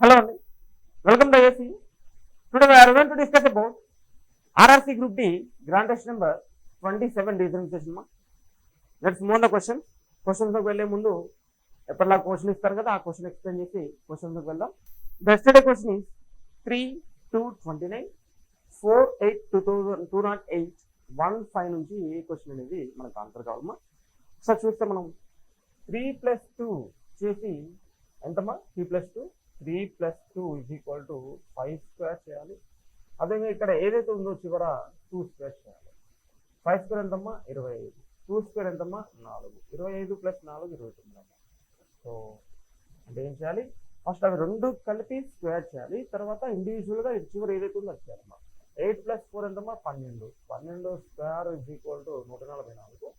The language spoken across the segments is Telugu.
Hello, welcome to ASC. Today we are going to discuss about RRC Group D, Grant Test number 27 reasoning session. Let's move on the question. Questions look వెళ్ళే ముందు ఎప్పటిలా క్వశ్చన్ ఇస్తారు కదా ఆ క్వశ్చన్ ఎక్స్ప్లెయిన్ చేసి క్వశ్చన్ లోకి వెళ్దాం. The yesterday question is 3/2/29 4/8/2008 1/5 నుంచి ఏ క్వశ్చన్ అనేది మనకు ఆన్సర్ కావాలమ్మా. ఒకసారి చూస్తే మనం 3 + 2 చేసి ఎంతమ్మా 3 + 2 3 + 2 = 5 స్క్వేర్ చేయాలి. అదేవిధంగా ఇక్కడ ఏదైతే ఉందో చివర 2 స్క్వేర్ చేయాలి. 5 స్క్వేర్ ఎంతమ్మా 25, 2 స్క్వేర్ ఎంతమ్మా 4, 25 + 4 29 అమ్మా. సో అంటే ఏం చేయాలి, ఫస్ట్ అవి రెండు కలిపి స్క్వేర్ చేయాలి, తర్వాత ఇండివిజువల్గా చివరి ఏదైతే ఉందో అది చేయాలమ్మా. 8 + 4 ఎంతమ్మా 12, 12 స్క్వేర్ = 144.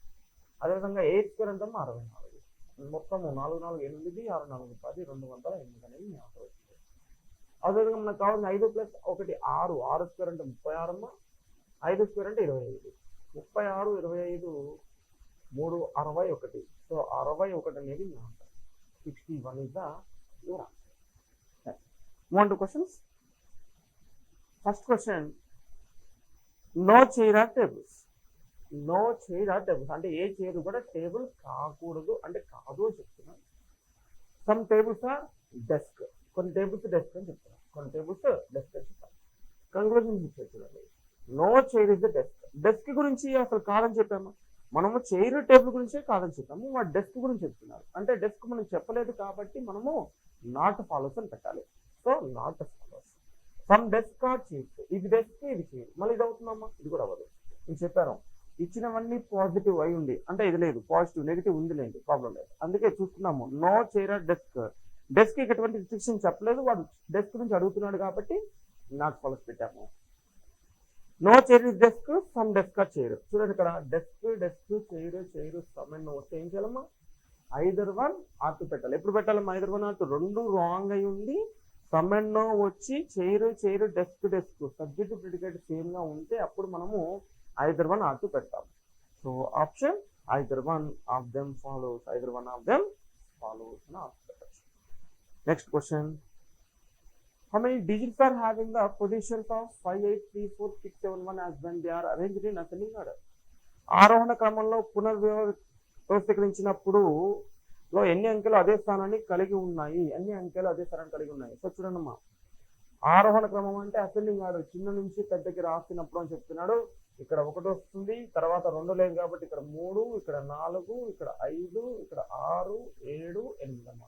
అదేవిధంగా 8 స్క్వేర్ ఎంతమ్మా 64, మొత్తము 4 4 8 6 4 10 208 అనేది మీ ఆన్సర్ వచ్చింది. అదేవిధంగా మనకు కావాల్సిన 5 + 1 6, 6 స్క్వేర్ అంటే 36 అమ్మా, 5 స్క్వేర్ అంటే 25, 36 25 3 61. సో 61 అనేది మీ answer. 61 is the your answer. One to questions. First question, no chair or tables. No chair or tables అంటే ఏ చైర్ కూడా టేబుల్ కాకూడదు అంటే కాదు అని చెప్తున్నాను. సమ్ టేబుల్స్ ఆర్ డెస్క్, కొన్ని టేబుల్స్ డెస్క్ అని చెప్తున్నాను, కొన్ని టేబుల్స్ డెస్క్ అని చెప్తాను. కంక్లూజన్ ఇచ్చారు చూడండి, no chair is the desk. Desk గురించి అసలు కాదని చెప్పాము మనము, చైర్ టేబుల్ గురించే కాదని చెప్పాము, వాడు డెస్క్ గురించి చెప్తున్నారు అంటే డెస్క్ మనం చెప్పలేదు కాబట్టి మనము నాట్ ఫాలోస్ అని పెట్టాలి. So not follows. Some desk are chairs, ఇది డెస్క్ ఇది చైర్, మళ్ళీ ఇది అవుతుందమ్మా, ఇది కూడా అవ్వదు. నేను చెప్పాను ఇచ్చినవన్నీ పాజిటివ్ అయి ఉంది అంటే ఇది లేదు, పాజిటివ్ నెగిటివ్ ఉంది లేదు, ప్రాబ్లం లేదు. అందుకే చూస్తున్నాము no chair or desk. Desk ఎటువంటి రిస్ట్రిక్షన్ చెప్పలేదు, వాడు డెస్క్ నుంచి అడుగుతున్నాడు కాబట్టి నాట్ ఫాలోస్ పెట్టాము. No chair is desk, some desk are chair. చూడండి ఇక్కడ desk desk chair chair some and వస్తే ఏం చేయాలమ్మా, ఐదర్ 1 ఆర్ 2 పెట్టాలి. ఎప్పుడు పెట్టాలమ్మా, ఐదర్ 1 ఆర్ 2 రెండు రాంగ్ అయి ఉండి సమ్ అండ్ నో వచ్చి chair chair desk desk subject predicate same గా ఉంటే అప్పుడు మనము either 1 or 2 పెడతాం. So option either one of them follows, either one of them follows అని ఆప్షన్ పెట్టచ్చు. Next question, how many digits are having the positions of 5 8 3 4 6 7 1 as when they are arranged in ascending order? ఆరోహణ క్రమంలో పునర్వ్యవస్థీకరించినప్పుడు లో ఎన్ని అంకెలు అదే స్థానాన్ని కలిగి ఉన్నాయి, అన్ని అంకెలు అదే స్థానాన్ని కలిగి ఉన్నాయి. సో చూడండి, ఆరోహణ క్రమం అంటే అసెండింగ్ ఆర్డర్, చిన్న నుంచి పెద్దకి రాసినప్పుడు అని చెప్తున్నాడు. ఇక్కడ 1 వస్తుంది, తర్వాత 2 లేదు కాబట్టి ఇక్కడ 3, ఇక్కడ 4, ఇక్కడ 5, ఇక్కడ 6 7 8 అమ్మా.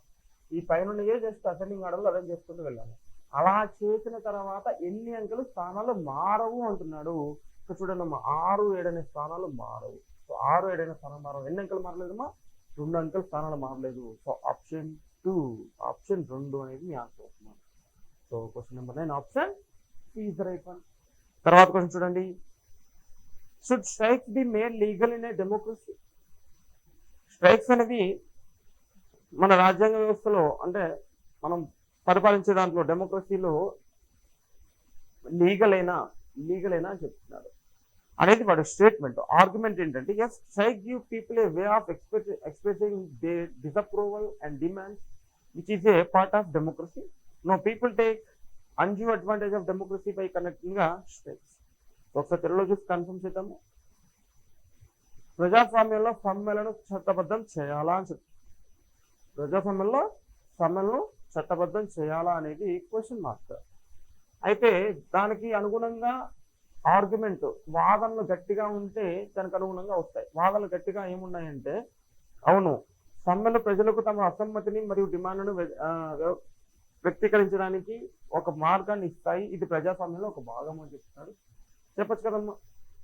ఈ పైన జస్ట్ అసెండింగ్ ఆర్డర్లో అరేంజ్ చేసుకుంటూ వెళ్ళాము. అలా చేసిన తర్వాత ఎన్ని అంకెలు స్థానాలు మారవు అంటున్నాడు. ఇక్కడ చూడండి అమ్మా, 6 7 అనే స్థానాలు మారవు. సో 6 7 అనే స్థానం మారవు. ఎన్ని అంకెలు మారలేదమ్మా, 2 అంకెలు స్థానాలు మారలేదు. సో ఆప్షన్ 2, ఆప్షన్ 2 అనేది మీ ఆన్సర్ అవుతుంది. So question number 9 option C is the right one. తర్వాత క్వశ్చన్ చూడండి, should strikes be made legal in a democracy? Strikes అనేది మన రాజ్యాంగ వ్యవస్థలో అంటే మనం పరిపాలించే దాంట్లో డెమోక్రసీలో లీగల్ అయినా అని చెప్తున్నారు అనేది వాడు స్టేట్మెంట్. ఆర్గ్యుమెంట్ ఏంటంటే, yes strike give people a way of expressing they disapproval and demands which is a part of democracy. No people take undue advantage of democracy by conducting strikes. ఒకసారి తెలుగులో చూసి కన్ఫర్మ్ చేద్దాము. ప్రజాస్వామ్యంలో సమ్మెలను చట్టబద్ధం చేయాలా అని చెప్తారు. ప్రజాస్వామ్యంలో సమ్మెలను చట్టబద్ధం చేయాలా అనేది క్వశ్చన్ మార్క్. అయితే దానికి అనుగుణంగా ఆర్గ్యుమెంట్ వాదనలు గట్టిగా ఉంటే దానికి అనుగుణంగా వస్తాయి. వాదనలు గట్టిగా ఏమున్నాయంటే, అవును సమ్మెలు ప్రజలకు తమ అసమ్మతిని మరియు డిమాండ్లను వ్యక్తీకరించడానికి ఒక మార్గాన్ని ఇస్తాయి, ఇది ప్రజాస్వామ్యంలో ఒక భాగం అని చెప్తున్నాడు. చెప్పచ్చు కదమ్మా,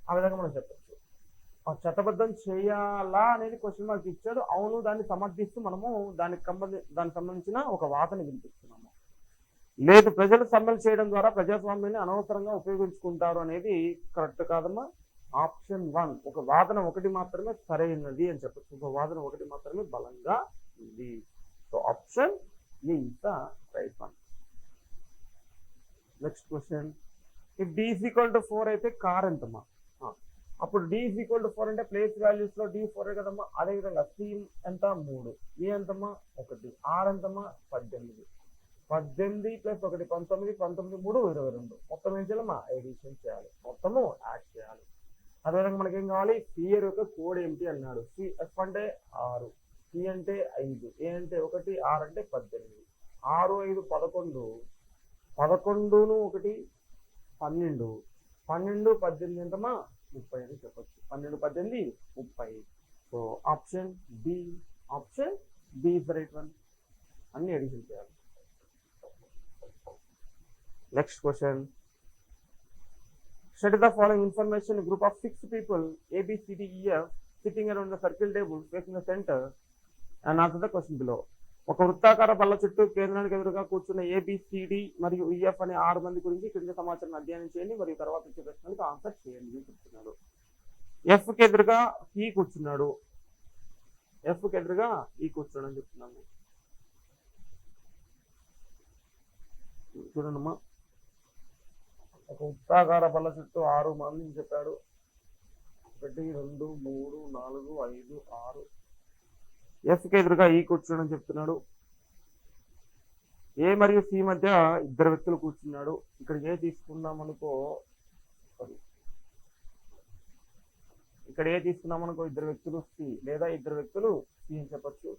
ఆ విధంగా మనం చెప్పచ్చు. చట్టబద్ధం చేయాలా అనేది క్వశ్చన్ మార్క్ ఇచ్చాడు. అవును, దాన్ని సమర్థిస్తూ మనము దానికి సంబంధించిన ఒక వాదన వినిపిస్తున్నాము. లేదు, ప్రజలు సమ్మెలు చేయడం ద్వారా ప్రజాస్వామ్యాన్ని అనవసరంగా ఉపయోగించుకుంటారు అనేది కరెక్ట్ కాదమ్మా. ఆప్షన్ 1, ఒక వాదన ఒకటి మాత్రమే సరైనది అని చెప్పచ్చు, ఒక వాదన ఒకటి మాత్రమే బలంగా ఉంది. So option A is the right one. Next question, if D is equal to 4 అయితే కార్ ఎంతమ్మా? అప్పుడు డి ఈజ్ ఈక్వల్ టు 4 అంటే ప్లేస్ వాల్యూస్ లో డి 4 కదమ్మా. అదేవిధంగా సి ఎంత 3, ఏ ఎంతమ్మా 1, ఆర్ ఎంతమ్మా 18, 18 ప్లస్ 1 19, 19 3 22. మొత్తం ఏం చేయాలి? ఎడిషన్ చేయాలి, మొత్తము యాడ్ చేయాలి. అదేవిధంగా మనకి ఏం కావాలి? సిఆర్ యొక్క కోడ్ ఏమిటి అన్నాడు. ఎఫ్ అంటే 6, సి అంటే 5, ఏ అంటే 1, ఆర్ అంటే 18. 6, 5, 11, 11ను 1 12, 12, 18 ఎంతమా? 30 అని చెప్పచ్చు. 12, 18, 30. So option B is the right one. అన్ని ఎడిషన్ చేయాలి. Next question. Study the following information. A group of 6 people, A, B, C, D, E, F, sitting around the circle table facing the center and answer the question below. ఒక వృత్తాకార బల్ల చుట్టూ కేంద్రానికి ఎదురుగా కూర్చున్న ఏబిసిడి మరియు ఈఎఫ్ అనే 6 మంది గురించి క్రింది సమాచారం అధ్యయనం చేయండి మరియు తర్వాత ఇచ్చే ప్రశ్నలకు ఆన్సర్ చేయండి చెప్తున్నాడు. ఎఫ్ కి ఎదురుగా ఈ కూర్చున్నాడు, ఎఫ్ కి ఎదురుగా ఈ కూర్చోడు అని చెప్తున్నాము. చూడండమ్మా, ఒక వృత్తాకార బల్ల చుట్టూ 6 మందిని చెప్పాడు. 1 2 3 4 5 6. ఎఫ్ కి ఎదురుగా ఈ కూర్చోడని చెప్తున్నాడు. ఏ మరియు సి మధ్య 2 వ్యక్తులు కూర్చున్నాడు. ఇక్కడ ఏ తీసుకున్నాం అనుకో, ఇక్కడ ఏ తీసుకున్నాం అనుకో 2 వ్యక్తులు సి లేదా 2 వ్యక్తులు సి అని చెప్పచ్చు.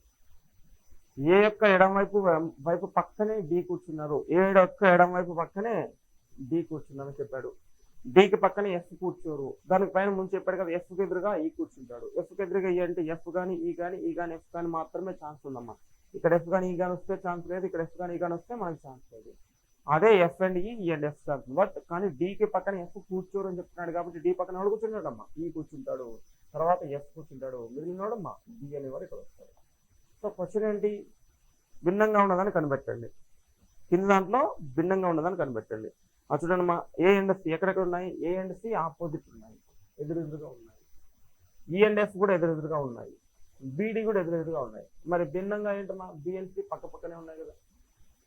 ఏ యొక్క ఎడం వైపు పక్కనే డి కూర్చున్నారు, ఏ యొక్క ఎడం వైపు పక్కనే డి కూర్చున్నారని చెప్పాడు. డికి పక్కన ఎఫ్ కూర్చోరు. దానికి పైన ముందు చెప్పాడు కదా, ఎఫ్ కి ఎదురుగా ఈ కూర్చుంటాడు. ఎఫ్ కి ఎదురుగా ఈ అంటే ఎఫ్ కానీ ఈ కానీ ఈ కానీ ఎఫ్ కానీ మాత్రమే ఛాన్స్ ఉందమ్మా. ఇక్కడ ఎఫ్ కానీ ఈ కానీ వస్తే ఛాన్స్ లేదు, ఇక్కడ ఎఫ్ కానీ ఈ కానీ వస్తే మనకి ఛాన్స్ లేదు. అదే ఎఫ్ అండ్ ఈ అండ్ ఎఫ్ ఛాన్స్. బట్ కానీ డికి పక్కన ఎఫ్ కూర్చోరు అని చెప్తున్నాడు కాబట్టి డి పక్కన ఎవడు కూర్చుంటాడమ్మా? ఈ కూర్చుంటాడు, తర్వాత ఎఫ్ కూర్చుంటాడు, మిగిలినోడమ్మా డి అనేవాడు ఇక్కడ వస్తాడు. సో క్వశ్చన్ ఏంటి? భిన్నంగా ఉన్నదాన్ని కనిపెట్టండి. కింద దాంట్లో భిన్నంగా ఉన్నదాన్ని కనిపెట్టండి. చూడండి మా ఏ అండ్ సి ఎక్కడెక్కడ ఉన్నాయి? ఏ అండ్ సి ఆపోజిట్ ఉన్నాయి, ఎదురెదురుగా ఉన్నాయి. ఈ అండ్ ఎఫ్ కూడా ఎదురెదురుగా ఉన్నాయి, బిడి కూడా ఎదురెదురుగా ఉన్నాయి. మరి భిన్నంగా ఏంటమ్మా? బిఎన్సి పక్క పక్కనే ఉన్నాయి కదా.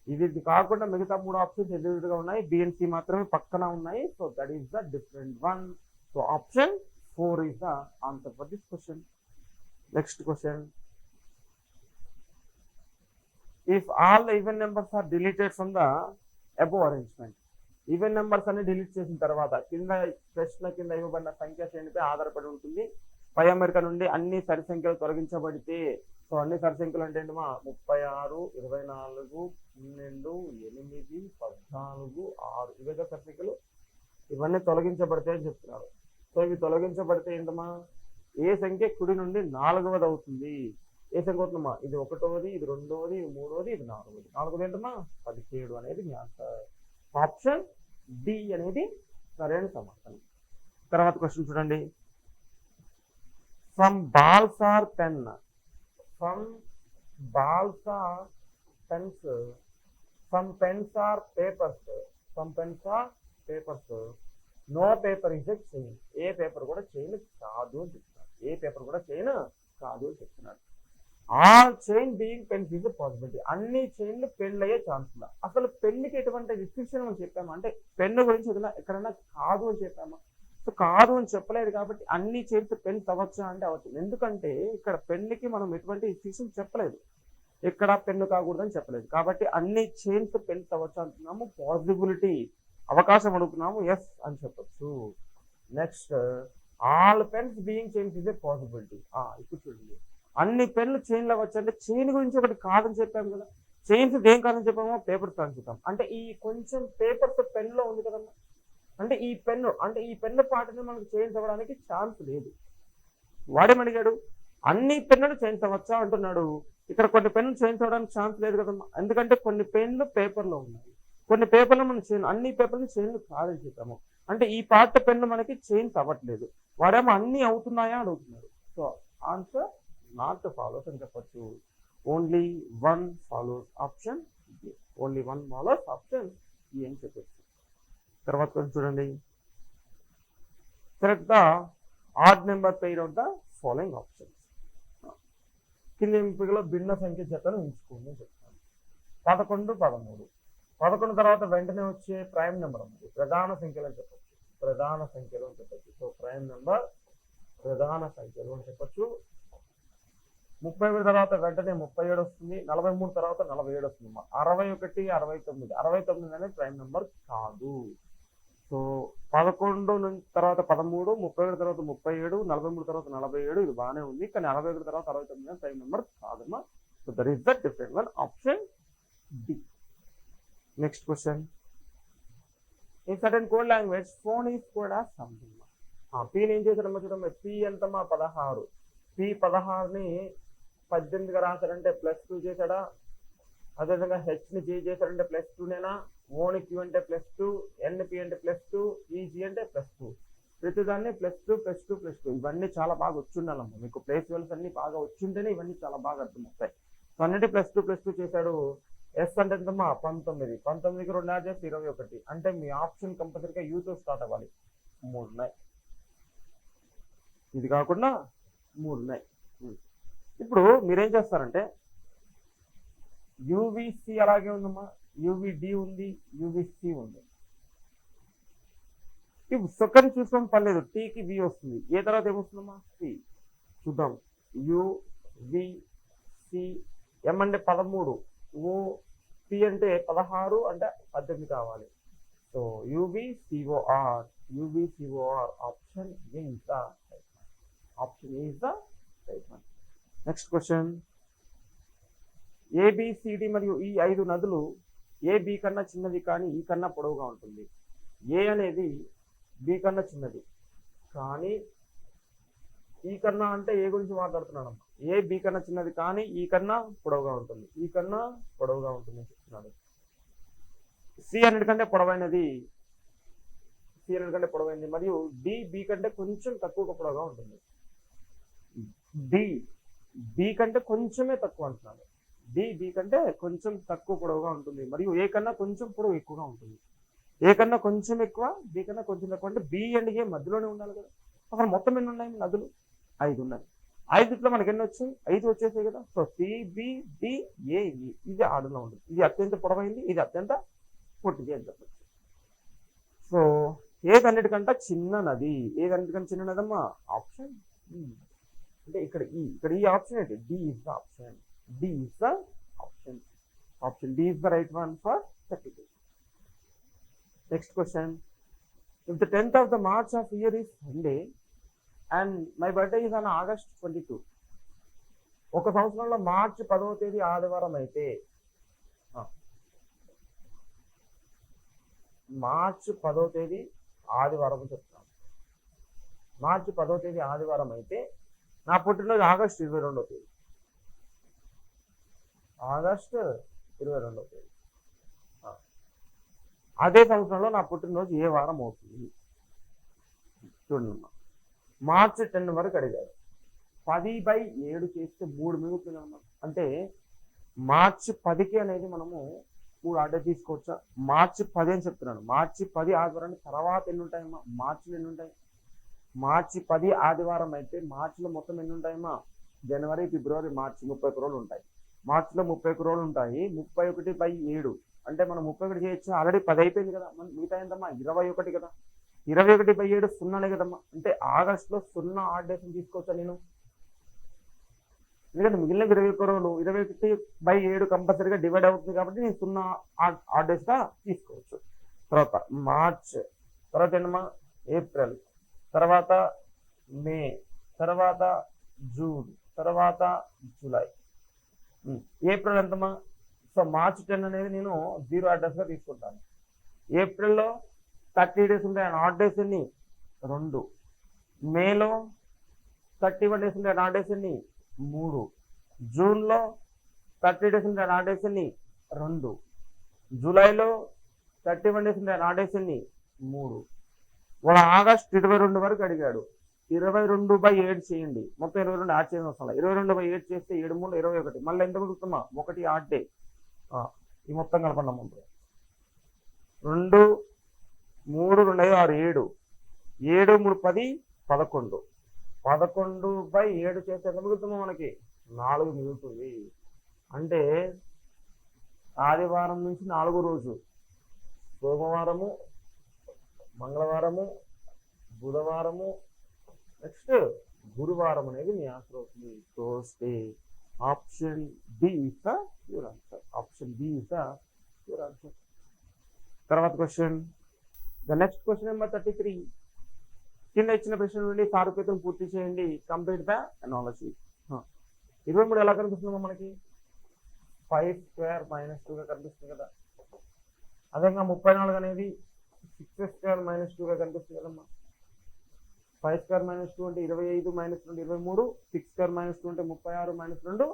ఇది కాకుండా మిగతా 3 ఆప్షన్స్ ఎదురెదురుగా ఉన్నాయి, బిఎన్సి మాత్రమే పక్కన ఉన్నాయి. So that is the different one. So option 4 is the answer for this question. Next question. If all the even numbers are deleted from the above arrangement, even numbers అన్ని డిలీట్ చేసిన తర్వాత కింద ప్రశ్న కింద ఇవ్వబడిన సంఖ్య శ్రేణిపై ఆధారపడి ఉంటుంది. పై అమెరికా నుండి అన్ని సరి సంఖ్యలు తొలగించబడితే, సో అన్ని సరి సంఖ్యలు అంటే ఏంటమ్మా? 36, 24, 12, 8, 14, 6 ఇవే సరి సంఖ్యలు. ఇవన్నీ తొలగించబడితే అని చెప్తున్నారు. సో ఇవి తొలగించబడితే ఏంటమ్మా? ఏ సంఖ్య కుడి నుండి 4వది అవుతుంది? ఏ సంఖ్య అవుతుందమ్మా? ఇది 1వది, ఇది 2వది, ఇది 3వది, ఇది 4వది. 4వది ఏంటమ్మా? 17 అనేది మీ ఆన్సర్. ఆప్షన్ డి అనేది సరైన సమాధానం. తర్వాత క్వశ్చన్ చూడండి. From balls are pen, from balls are pens, from pens are papers, from pens are papers, no paper is a chain. ఏ పేపర్ కూడా చైన్ కాదు అని చెప్తున్నారు. ఏ పేపర్ కూడా చైన్ కాదు అని చెప్తున్నారు. All chain being pens is possibility. అన్ని చైన్లు పెన్లు అయ్యే ఛాన్స్ ఉందా? అసలు పెన్నుకి ఎటువంటి రిస్ట్రిక్షన్ అని చెప్పామా? అంటే పెన్ను గురించి ఏదైనా ఎక్కడన్నా కాదు అని చెప్పామా? సో కాదు అని చెప్పలేదు కాబట్టి అన్ని చైన్స్ పెన్స్ అవ్వచ్చా అంటే అవ్వచ్చు. ఎందుకంటే ఇక్కడ పెన్నుకి మనం ఎటువంటి రిస్ట్రిక్షన్ చెప్పలేదు, ఎక్కడ పెన్ను కాకూడదని చెప్పలేదు. కాబట్టి అన్ని చైన్స్ పెన్స్ అవ్వచ్చు అంటున్నాము. పాసిబిలిటీ అవకాశం అడుగుతున్నాము, ఎస్ అని చెప్పచ్చు. Next, all pens being chains is a possibility. ఇప్పుడు చూడండి, అన్ని పెన్లు చైన్లు అవ్వచ్చు అంటే చైన్ గురించి ఒకటి కాదని చెప్పాము కదా. చైన్స్ దేం కాదని చెప్పామో? పేపర్స్ అని చెప్పాము. అంటే ఈ కొంచెం పేపర్స్ పెన్లో ఉంది కదమ్మా. అంటే ఈ పెన్ను పాటని మనకు చైన్స్ అవ్వడానికి ఛాన్స్ లేదు. వాడేమడిగాడు? అన్ని పెన్నులు చైన్స్ అవ్వచ్చా అంటున్నాడు. ఇక్కడ కొన్ని పెన్నులు చైన్స్ అవ్వడానికి ఛాన్స్ లేదు కదమ్మా. ఎందుకంటే కొన్ని పెన్లు పేపర్లో ఉన్నాయి, కొన్ని పేపర్లు మనం చైన్, అన్ని పేపర్లు చైన్లు కాదని చెప్పాము. అంటే ఈ పార్ట్ పెన్ను మనకి చైన్స్ అవ్వట్లేదు. వాడేమో అన్ని అవుతున్నాయా అడుగుతున్నాడు. సో ఆన్సర్ నాట్ ఫాలోస్ అని చెప్పచ్చు. Only one follows option A. Only one follows option A అని చెప్పచ్చు. తర్వాత కొంచెం చూడండి. Select the odd number pair of the following options. కింద ఎంపికలో భిన్న సంఖ్య జతను ఎంచుకోండి అని చెప్తాను. 11, 13. 11 తర్వాత వెంటనే వచ్చే ప్రైమ్ నెంబర్ ఉంది, ప్రధాన సంఖ్యలు అని చెప్పచ్చు. ప్రధాన సంఖ్యలు అని చెప్పచ్చు. సో ప్రైమ్ నెంబర్ ప్రధాన సంఖ్యలు అని చెప్పచ్చు. 31 తర్వాత వెంటనే 37 వస్తుంది, 43 తర్వాత 47 వస్తుంది. 61, 69, 69 అనేది ప్రైమ్ నెంబర్ కాదు. సో 11 నుంచి తర్వాత 13, 31 తర్వాత 37, 43 తర్వాత 47 ఇది బాగానే ఉంది. కానీ 61 తర్వాత 69 ప్రైమ్ నెంబర్ కాదమ్మా. So that is the different one, option D. Next question. In certain code language phone is కూడా సంథింగ్. పీని ఏం చేశాడమ్మా చూడమ్మా, పీ ఎంతమ్మా 16, పీ 16ని 18గా రాశాడంటే +2 చేశాడా? అదేవిధంగా హెచ్ని జీ చేశాడంటే +2నేనా? ఓని క్యూ అంటే +2, ఎన్పి అంటే +2, ఈజీ అంటే +2. ప్రతిదాన్ని +2 +2 +2 ఇవన్నీ చాలా బాగా వచ్చుండాలమ్మా. మీకు ప్లేస్ వెల్స్ అన్ని బాగా వచ్చుంటేనే ఇవన్నీ చాలా బాగా అర్థమవుతాయి. సో అన్నిటి +2 +2 చేశాడు. ఎస్ అంటే ఎంతమ్మా 19, 19కి 2 యాడ్ చేసి 21. అంటే మీ ఆప్షన్ కంపల్సరీగా యూతో స్టార్ట్ అవ్వాలి. 3 ఉన్నాయి, ఇది కాకుండా 3 ఉన్నాయి. ఇప్పుడు మీరేం చేస్తారంటే యూవిసి అలాగే ఉందమ్మా, యూవిడి ఉంది, యూవిసి ఉంది. ఇప్పుడు సెకండ్ చూసుకోవడం పర్లేదు, టీకి వి వస్తుంది. ఏ తర్వాత ఏమొస్తుందమ్మా? సి. చూద్దాం. యువిసి, ఎం అంటే 13, ఓ పి అంటే 16 అంటే 18 కావాలి. So UVCOR, UVCOR option A is the right one. Option A is the right one. Next question. ABCD మరియు ఈ 5 నదులు ఏ బి కన్నా చిన్నది కానీ ఈ కన్నా పొడవుగా ఉంటుంది. ఏ అనేది బి కన్నా చిన్నది కానీ ఈ కన్నా అంటే ఏ గురించి మాట్లాడుతున్నాను. ఏ బి కన్నా చిన్నది కానీ ఈ కన్నా పొడవుగా ఉంటుంది, ఈ కన్నా పొడవుగా ఉంటుంది అని చెప్తున్నాడు. సి అన్నిటికంటే పొడవైనది, సి అన్నిటికంటే పొడవైనది మరియు డి బి కంటే కొంచెం తక్కువ పొడవుగా ఉంటుంది. డి బి కంటే కొంచెమే తక్కువ అంటున్నాడు. డి బి కంటే కొంచెం తక్కువ పొడవుగా ఉంటుంది మరియు ఏ కన్నా కొంచెం పొడవు ఎక్కువగా ఉంటుంది. ఏ కన్నా కొంచెం ఎక్కువ, బి కన్నా కొంచెం తక్కువ. అంటే బి అండ్ ఏ మధ్యలోనే ఉండాలి కదా. అసలు మొత్తం ఎన్ని ఉన్నాయి నదులు? 5 ఉన్నాయి. 5లో మనకి ఎన్ని వచ్చాయి? 5 వచ్చేసాయి కదా. సో సిబిడిఏ ఇది ఆర్డర్లో ఉంటుంది. ఇది అత్యంత పొడవైంది, ఇది అత్యంత పొట్టిది అని చెప్పచ్చు. సో ఏదన్నిటికంటే చిన్న నది, ఏదన్నిటికంటే చిన్న నదమ్మా? ఆప్షన్ అంటే ఇక్కడ ఈ ఆప్షన్ ఏంటి? D is the option. D is the option. Option D is the right one for 32. Next question. If the 10th of the March of year is Sunday and my birthday is on August 22. ఒక సంవత్సరంలో మార్చి 10వ తేదీ ఆదివారం అయితే, మార్చి 10వ తేదీ ఆదివారం చెప్తాను. మార్చి 10వ తేదీ ఆదివారం అయితే నా పుట్టినరోజు ఆగస్టు 22వ తేదీ. ఆగస్టు 22వ తేదీ. అదే సంవత్సరంలో నా పుట్టినరోజు ఏ వారం అవుతుంది? చూడండి, మార్చి 10 వరకు అడిగారు. 10/7 చేస్తే 3 మిగులుతుంది అన్నమాట. అంటే మార్చి 10కి అనేది మనము 3 ఆర్డర్ తీసుకోవచ్చా? మార్చి 10 అని చెప్తున్నాను. మార్చి 10 ఆదివారం తర్వాత ఎన్ని ఉంటాయమ్మా? మార్చిలో ఎన్ని ఉంటాయి? మార్చి 10 ఆదివారం అయితే మార్చిలో మొత్తం ఎన్ని ఉంటాయమ్మా? జనవరి, ఫిబ్రవరి, మార్చి 31 రోజులు ఉంటాయి. మార్చిలో 31 రోజులు ఉంటాయి. 31/7 అంటే మనం 31 చేయొచ్చు. ఆల్రెడీ 10 అయిపోయింది కదా. మిగతా ఏంటమ్మా? 21 కదా. 21/7 0 కదమ్మా. అంటే ఆగస్టులో 0 ఆడ్ డేస్ తీసుకోవచ్చా నేను? ఎందుకంటే మిగిలిన 21 రోజులు 21/7 కంపల్సరీగా డివైడ్ అవుతుంది కాబట్టి నేను 0 ఆడ్ డేస్గా తీసుకోవచ్చు. తర్వాత మార్చ్, తర్వాత ఏంటమ్మా? ఏప్రిల్, తర్వాత మే, తర్వాత జూన్, తర్వాత జూలై. ఏప్రిల్ ఎంతమ్మా? సో మార్చ్ 10 అనేది నేను 0 అడ్రస్గా తీసుకుంటాను. ఏప్రిల్లో 30 డేస్ ఉంటాయి, ఆడ్ డేస్ ఎన్ని? 2. మేలో 31 డేస్ ఉంటాయి, ఆడ్ డేస్ ఎన్ని? 3. జూన్లో 30 డేస్ ఉంటాయి, ఆడ్ డేస్ ఎన్ని? 2. జూలైలో 31 డేస్ ఉంటాయి, ఆడ్ డేస్ ఎన్ని? 3. వాడు ఆగస్ట్ 22 వరకు అడిగాడు. 22/7 చేయండి. మొత్తం 22 యాడ్ చేయడం అవసరం. 22/7 చేస్తే 7 3 21. మళ్ళీ ఎంత మిగులుతుందా? 1 ఆడ్ డే. ఈ మొత్తం కలపండి. 2 3 2 5 6 7 7 3 10 11. 11/7 చేస్తే ఎంత మిగులుతుందో మనకి? 4 మిగులుతుంది. అంటే ఆదివారం నుంచి 4 రోజు, సోమవారము, మంగళవారము, బుధవారము, నెక్స్ట్ గురువారం అనేది మీ ఆన్సర్ అవుతుంది. Thursday. Option D is the pure answer. Option B is the pure answer. తర్వాత question, the next question number 33. కింద ఇచ్చిన ప్రశ్న నుండి సారూప్యతను పూర్తి చేయండి. Complete the analogy. 23 ఎలా కనిపిస్తుందో మనకి 5² - 2గా కనిపిస్తుంది కదా. అదేవిధంగా 34 అనేది 6² - 2గా కనిపిస్తుంది కదమ్మా. 5² - 2 అంటే 25 - 2 23, 6² - 2 అంటే 36 - 2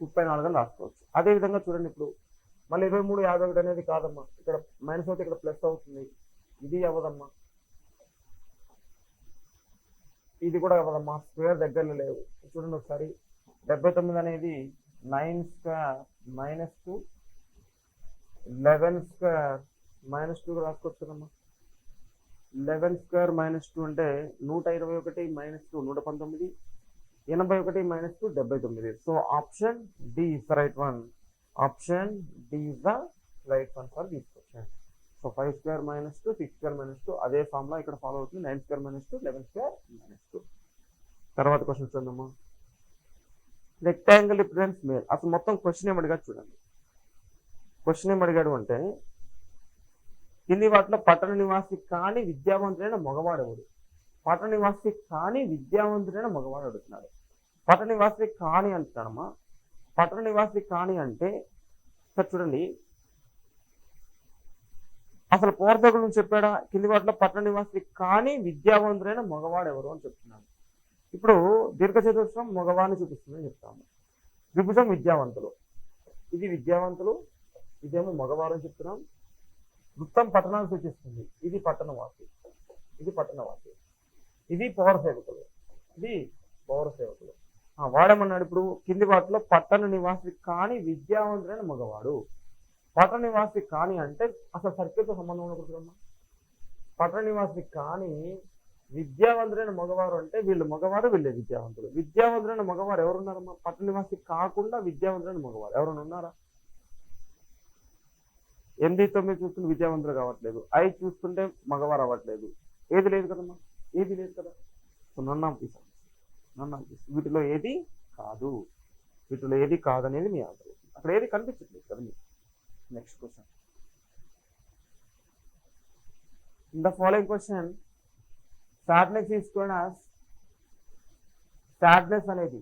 34 అని రాసుకోవచ్చు. అదేవిధంగా చూడండి, ఇప్పుడు మళ్ళీ 23 51 అనేది కాదమ్మా, ఇక్కడ మైనస్ అవుతే ఇక్కడ ప్లస్ అవుతుంది. ఇది అవ్వదమ్మా, ఇది కూడా అవ్వదమ్మా, స్క్వేర్ దగ్గరలో లేవు. చూడండి ఒకసారి, 79 అనేది 9² - 2 11² - 2 రాసుకోవచ్చు కదమ్మా. 11² - 2 అంటే 121 - 2 119, 81 - 2 79. So option D is the right one. Option D is the right one for this question. So 5² - 2 6² - 2 అదే ఫార్ములా ఇక్కడ ఫాలో అవుతుంది. 9² - 2 11² - 2. తర్వాత క్వశ్చన్ చూద్దామా. Rectangle represents male. అసలు మొత్తం క్వశ్చన్ ఏమడిగాడు చూడండి. క్వశ్చన్ ఏమడిగాడు అంటే, కింది వాటిలో పట్టణ నివాసి కాని విద్యావంతుడైన మగవాడెవడు? పట్టణ నివాసి కాని విద్యావంతుడైన మగవాడు అడుగుతున్నాడు. పట్టణ నివాసి కాని అంటున్నాడమ్మా. పట్టణ నివాసి కాని అంటే సార్ చూడండి, అసలు పౌరసకుడు నుంచి చెప్పాడా? కింది వాటిలో పట్టణ నివాసి కాని విద్యావంతుడైన మగవాడు ఎవరు అని చెప్తున్నాను. ఇప్పుడు దీర్ఘచతురస్రం మగవాడిని చూపిస్తుందని చెప్తాము. త్రిభుజం విద్యావంతులు, ఇది విద్యావంతులు, ఇదేమో మగవారు అని చెప్తున్నాం. వృత్తం పట్టణాన్ని సూచిస్తుంది, ఇది పట్టణవాసి, ఇది పట్టణవాసి. ఇది పౌర సేవకులు, ఇది పౌర సేవకులు. వాడేమన్నాడు ఇప్పుడు, కింది వాటిలో పట్టణ నివాసి కాని విద్యావంతుడైన మగవాడు. పట్టణ నివాసి కాని అంటే అసలు సర్కిల్తో సంబంధం ఉండకూడదమ్మా. పట్టణ నివాసి కాని విద్యావంతుడైన మగవారు అంటే వీళ్ళు మగవారు, వీళ్ళే విద్యావంతులు. విద్యావంతుడైన మగవారు ఎవరున్నారమ్మా? పట్టణ నివాసి కాకుండా విద్యావంతుడైన మగవారు ఎవరైనా ఉన్నారా? 8, 9 చూస్తుంటే విద్యావంతులు కావట్లేదు, 5 చూస్తుంటే మగవారు అవ్వట్లేదు. ఏది లేదు కదమ్మా, ఏది లేదు కదా. సో నన్ ఆఫ్ దిస్, వీటిలో ఏది కాదు, వీటిలో ఏది కాదనేది మీ ఆన్సర్. అక్కడ ఏది కనిపించట్లేదు కదా మీకు. Next question, in the following question, sadness is called as, sadness అనేది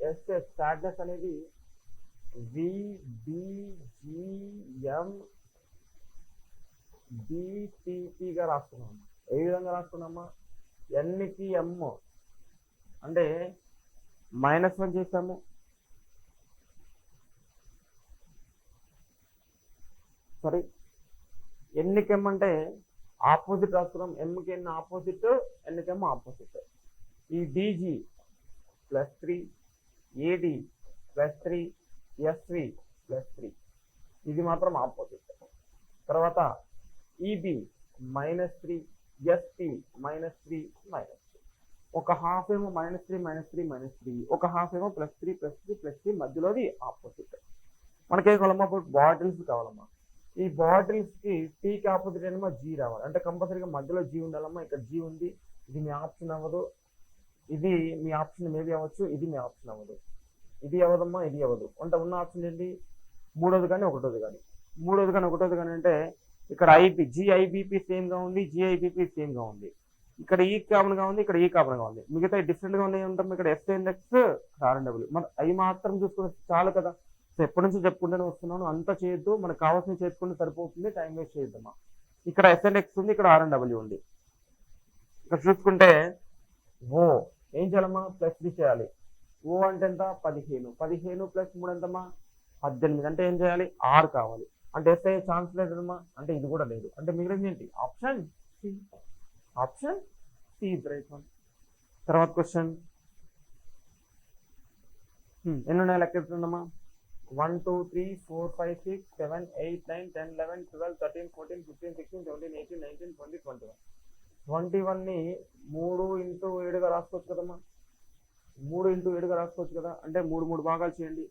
SADNESS, సాడ్నెస్ అనేది VBGMBTPగా రాస్తున్నాం. ఏ విధంగా రాస్తున్నామా? Nకి M అంటే -1 చేసాము, సారీ Nకి M అంటే ఆపోజిట్ రాస్తున్నాం. Mకి N ఆపోజిట్, Nకి M ఆపోజిట్. ఈ DG +3, AD +3, SV +3 ఇది మాత్రం ఆపోజిట్. తర్వాత EB -3, SP -3, ఒక హాఫ్ ఏమో -3, -3, ఒక హాఫ్ ఏమో +3, +3 మధ్యలోది ఆపోజిట్. మనకేం కావాలమ్మా? ఇప్పుడు బాటిల్స్ కావాలమ్మా. ఈ బాటిల్స్ కి టీకి ఆపోజిట్ ఏమో G రావాలి. అంటే కంపల్సరీగా మధ్యలో G ఉండాలమ్మా. ఇక్కడ G ఉంది, ఇది మీ ఆప్షన్ అవ్వదు, ఇది మీ ఆప్షన్ మేబీ అవ్వచ్చు, ఇది మీ ఆప్షన్ అవ్వదు, ఇది అవ్వదమ్మా, ఇది అవ్వదు. అంటే ఉన్న ఆప్షన్ ఏంటి? మూడోది కానీ ఒకటోది కానీ. మూడోది కానీ ఒకటోది కానీ అంటే ఇక్కడ GIBP సేమ్ గా ఉంది, GIBP సేమ్ గా ఉంది. ఇక్కడ ఈ కామన్ గా ఉంది, ఇక్కడ ఈ కామన్ గా ఉంది. మిగతా డిఫరెంట్ గా ఉన్నాయి ఉంటాం. ఇక్కడ SNX, RNW. మనం అవి మాత్రం చూసుకుని చాలు కదా. సో ఎప్పటి నుంచి చెప్పుకుంటూనే వస్తున్నాను, అంతా చేయొద్దు, మనకు కావాల్సిన చేసుకుంటే సరిపోతుంది, టైం వేస్ట్ చేయొద్దమ్మా. ఇక్కడ SNX ఉంది, ఇక్కడ RNW ఉంది. ఇక్కడ చూసుకుంటే ఓ ఏం చేయాలమ్మా? +3 చేయాలి. ఓ అంటే ఎంత? 15. 15 + 3 ఎంతమ్మా? 18. అంటే ఏం చేయాలి? 6 కావాలి. అంటే ఎస్ అయ్యే ఛాన్స్ లేదమ్మా. అంటే ఇది కూడా లేదు. అంటే మిగిలింది ఏంటి? Option C. Option C is right one. తర్వాత క్వశ్చన్, ఎన్ని ఉన్నాయి లెక్క చెప్తుందమ్మా? 1 2 3 4 5 6 7 8 9 10 11 12 13 14 15 16 17 18 19 20 21. 21ని 3 × 7గా రాసుకోవచ్చు కదమ్మా. 3 × 7గా రాసుకోవచ్చు కదా. అంటే 3 భాగాలు చేయండి.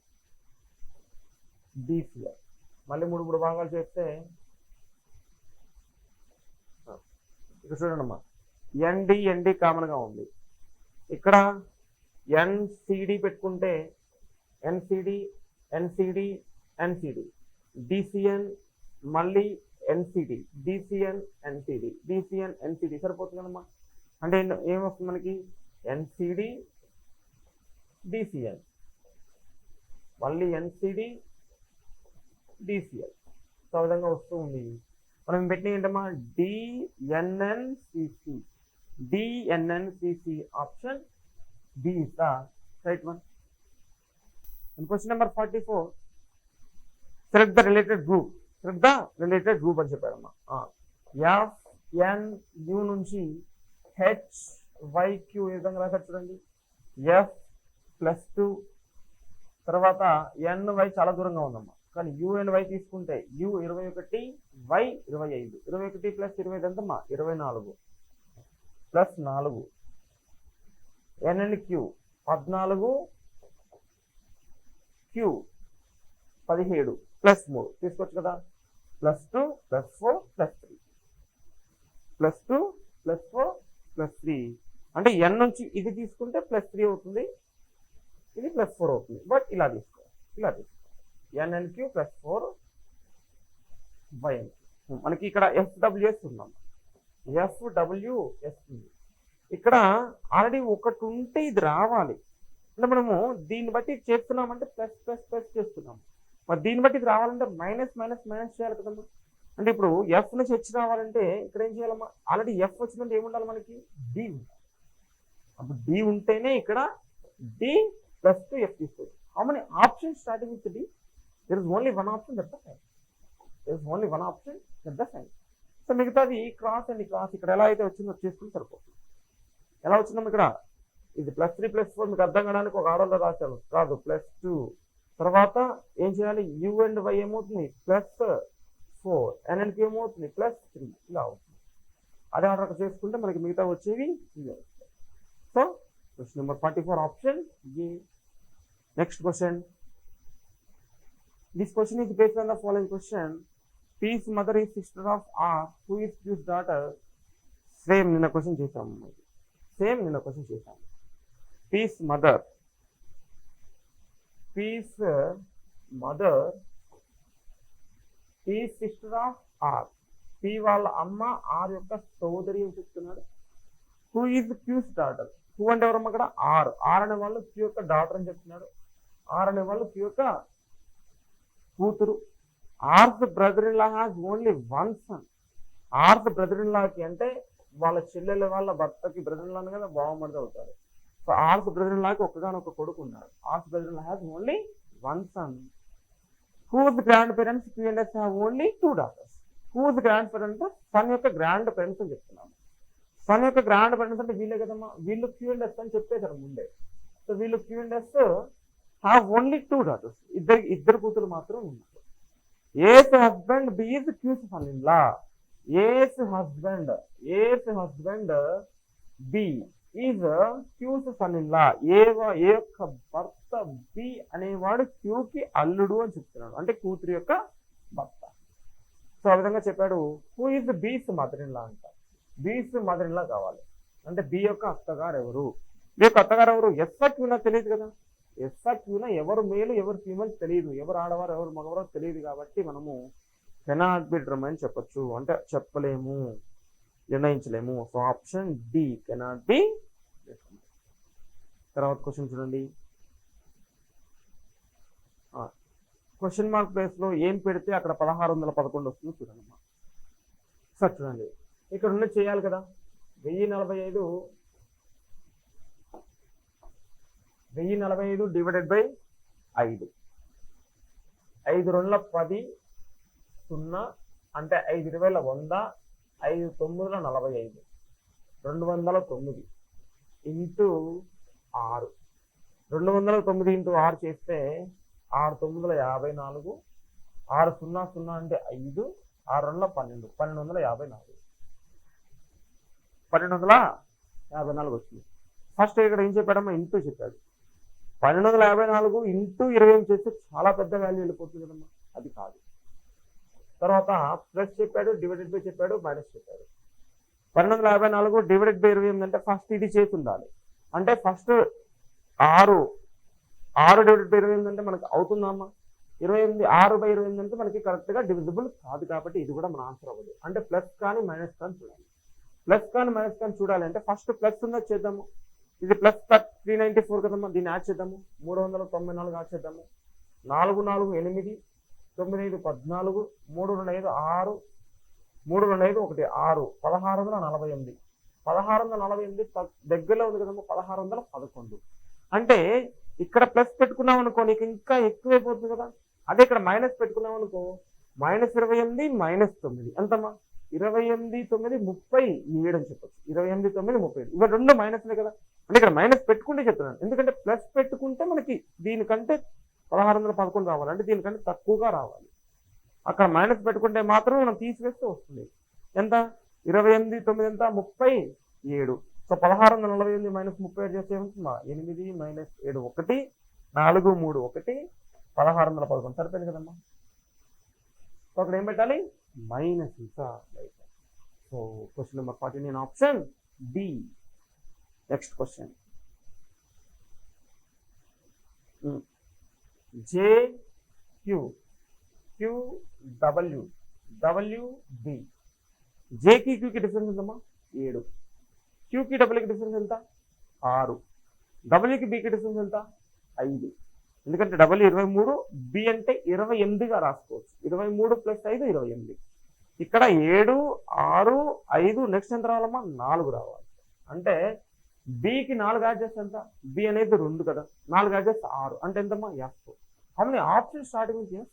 DCR మళ్ళీ 3 భాగాలు చేస్తే ఇక్కడ చూడండి అమ్మా, ND కామన్ గా ఉంది. ఇక్కడ ఎన్సిడి పెట్టుకుంటే ఎన్సిడి ఎన్సిడి ఎన్సిడి డిసిఎన్ మళ్ళీ NCD DCN NCD DCN NCD సరిపోతుంది కదమ్మా. అంటే ఏమొస్తుంది మనకి ఎన్సిడి డిసిఎన్ మళ్ళీ ఎన్సిడి డిసిఎల్. సో ఆ విధంగా వస్తూ ఉంది. మనం పెట్టిన ఏంటమ్మా DNNCC DNNCC option B is the right one. And question number 44, select the related group. Select the related group అని చెప్పారమ్మా. FNU నుంచి HYQ ఏ విధంగా రాశారు చూడండి. F+2 తర్వాత NY చాలా దూరంగా ఉందమ్మా, కానీ UNY తీసుకుంటే U 21 Y 25 21 + 25 ఎంతమ్మా 24 +4 NNQ 14 Q 17 +3 తీసుకోవచ్చు కదా. +2 +4 +3 +2 +4 +3 అంటే N నుంచి ఇది తీసుకుంటే +3 అవుతుంది, ఇది +4 అవుతుంది. బట్ ఇలా తీసుకోవాలి. NNQ +4 YNQ. మనకి ఇక్కడ FWS ఉందాం. FWS ఉంది. ఇక్కడ ఆల్రెడీ ఒకటి ఉంటే ఇది రావాలి. అంటే మనము దీన్ని బట్టి చేస్తున్నామంటే ప్లస్ చేస్తున్నాము. మరి దీన్ని బట్టి ఇది రావాలంటే మైనస్ చేయాలి కదమ్మా. అంటే ఇప్పుడు F నుంచి H రావాలంటే ఇక్కడ ఏం చేయాలమ్మా, ఆల్రెడీ F వచ్చిందంటే ఏముండాలి మనకి D ఉండాలి. అప్పుడు D ఉంటేనే ఇక్కడ D +2 F తీసుకోవచ్చు. How many options starting with D? There is only one option, that's the sign. There is only one option, that's the sign. So మిగతాది క్రాస్ అండ్ క్రాస్ ఇక్కడ ఎలా అయితే వచ్చిందో చేసుకుని సరిపోతుంది. ఎలా వచ్చిందమ్మా ఇక్కడ ఇది +3 +4 మీకు అర్థం కావడానికి ఒక ఆర్డర్లో రాశాను కాదు. +2 తర్వాత ఏం చేయాలి, U అండ్ Y ఏమవుతుంది +4 NNQ ఏమవుతుంది +3 ఇలా అవుతుంది. అదే ఆర్డర్ చేసుకుంటే మనకి మిగతా వచ్చేవి ఇవే. So question number 44 option A. Next question. This question is based on the following question. P's mother is sister of R, who is Q's daughter. Same నిన్న క్వశ్చన్ చేసాము. P's mother is sister of R. P వాళ్ళ అమ్మ R యొక్క సోదరి అని చెప్తున్నాడు. Who is Q's daughter? Who అంటే ఎవరమ్మ అక్కడ R. R అనే వాళ్ళు Q యొక్క డాటర్ అని చెప్తున్నాడు. R అనే వాళ్ళు Q యొక్క కూతురు. R's brother-in-law has only one son. R's brother-in-lawకి అంటే వాళ్ళ చెల్లెల వాళ్ళ భర్తకి brother-in-law కదా బావమరిది అవుతారు. సో R's brother-in-lawకి ఒక్కగానొక్క కొడుకు ఉన్నాడు. R's brother-in-law has only one son. Whose grandparents Q and S have only 2 daughters. Whose grandparents? Sun యొక్క గ్రాండ్ పేరెంట్స్ అని చెప్తున్నాము. సన్ యొక్క గ్రాండ్ పేరెంట్స్ అంటే వీళ్ళే కదమ్మా. వీళ్ళు Q and S అని చెప్పేశారు ముందే. సో వీళ్ళు Q and S have only 2 daughters. ఇద్దరు కూతురు మాత్రం ఉన్నారు. A's husband B is Q's son-in-law. A's husband B is Q's son-in-law. ఏ యొక్క భర్త B అనేవాడు Qకి అల్లుడు అని చెప్తున్నాడు, అంటే కూతురు యొక్క భర్త. సో ఆ విధంగా చెప్పాడు. Who is B's mother-in-law అంట. B's mother-in-law కావాలి అంటే B యొక్క అత్తగారు ఎవరు? B యొక్క అత్తగారు ఎవరు? Qనా తెలియదు కదా. Qనా ఎవరు మేలు ఎవరు ఫీమేల్ తెలియదు, ఎవరు ఆడవారు ఎవరు మగవారో తెలియదు. కాబట్టి మనము కెనాట్ బి డిటర్మైన్ చెప్పచ్చు, అంటే చెప్పలేము, నిర్ణయించలేము. So option D cannot be determine. తర్వాత క్వశ్చన్ చూడండి. క్వశ్చన్ మార్క్ ప్లేస్లో ఏం పెడితే అక్కడ 1611 వస్తుందో చూడండి. సార్ చూడండి ఇక్కడ ఉన్న చేయాలి కదా. 1045 డివైడెడ్ బై 5. 5 2 10 0 అంటే 5 20 100 5 9 45 209 ఇంటూ 6. 209 ఇంటూ 6 చేస్తే 6 9 54 6 0 0 అంటే 5 6 2 12 1254 1254 వచ్చింది. ఫస్ట్ ఇక్కడ ఏం చెప్పాడమ్మా ఇంటూ చెప్పాడు. 1254 ఇంటూ 20 చేస్తే చాలా పెద్ద వాల్యూ వెళ్ళిపోతుంది కదమ్మా, అది కాదు. తర్వాత ప్లస్ చెప్పాడు, డివైడెడ్ బై చెప్పాడు, మైనస్ చెప్పాడు. 1254 డివైడెడ్ బై 28 అంటే ఫస్ట్ ఇది చేసి ఉండాలి. అంటే ఫస్ట్ 6 డివైడెడ్ బై 28 అంటే మనకి అవుతుందమ్మా 28 6/28 అంటే మనకి కరెక్ట్గా డివిజిబుల్ కాదు, కాబట్టి ఇది కూడా మన ఆన్సర్ అవ్వదు. అంటే ప్లస్ కానీ మైనస్ కానీ చూడాలి. ప్లస్ కానీ మైనస్ కానీ చూడాలి అంటే ఫస్ట్ ప్లస్ ఉందో చేద్దాము. ఇది ప్లస్ 394 కదమ్మా, దీన్ని యాడ్ చేద్దాము. 394 యాడ్ చేద్దాము. 4 4 8 9 5 14 3 2 5 6 3 2 5 1 6 1648. 1648 దగ్గరలో ఉంది కదమ్మా 1611. అంటే ఇక్కడ ప్లస్ పెట్టుకున్నాం అనుకో నీకు ఇంకా ఎక్కువైపోతుంది కదా. అదే ఇక్కడ మైనస్ పెట్టుకున్నాం అనుకో -28 -9 ఎంతమ్మా 28 9 37 అని చెప్పచ్చు. 28 9 37 ఇవి రెండు మైనస్లే కదా. అంటే ఇక్కడ మైనస్ పెట్టుకుంటే చెప్తున్నాను, ఎందుకంటే ప్లస్ పెట్టుకుంటే మనకి దీనికంటే 1611 రావాలి, అంటే దీనికంటే తక్కువగా రావాలి. అక్కడ మైనస్ పెట్టుకుంటే మాత్రం మనం తీసివేస్తే వస్తుంది. ఎంత 28 9 ఎంత 37. సో 1648 -37 చేస్తే ఏమవుతుందా 8 -7 1 4 3 1 1611 సరిపోయింది కదమ్మా. సో అక్కడ ఏం పెట్టాలి మైనస్. ఇంకా so question number 49 option D. Next question JQ జేకి క్యూకి డిఫరెన్స్ ఎంతమ్మా 7. క్యూకి డబ్ల్యూకి డిఫరెన్స్ ఎంత 6. డబ్ల్యూకి బీకి డిఫరెన్స్ ఎంత 5. ఎందుకంటే డబ్ల్యూ 23, బి అంటే 28గా రాసుకోవచ్చు. 23 + 5 28. ఇక్కడ 7 6 5 నెక్స్ట్ ఎంత రావాలమ్మా 4 రావాలి. అంటే బికి 4 యాడ్ చేస్తే ఎంత, బి అనేది 2 కదా, 4 యాడ్ చేస్తే 6 అంటే ఎంతమ్మా F. How many options starting with F?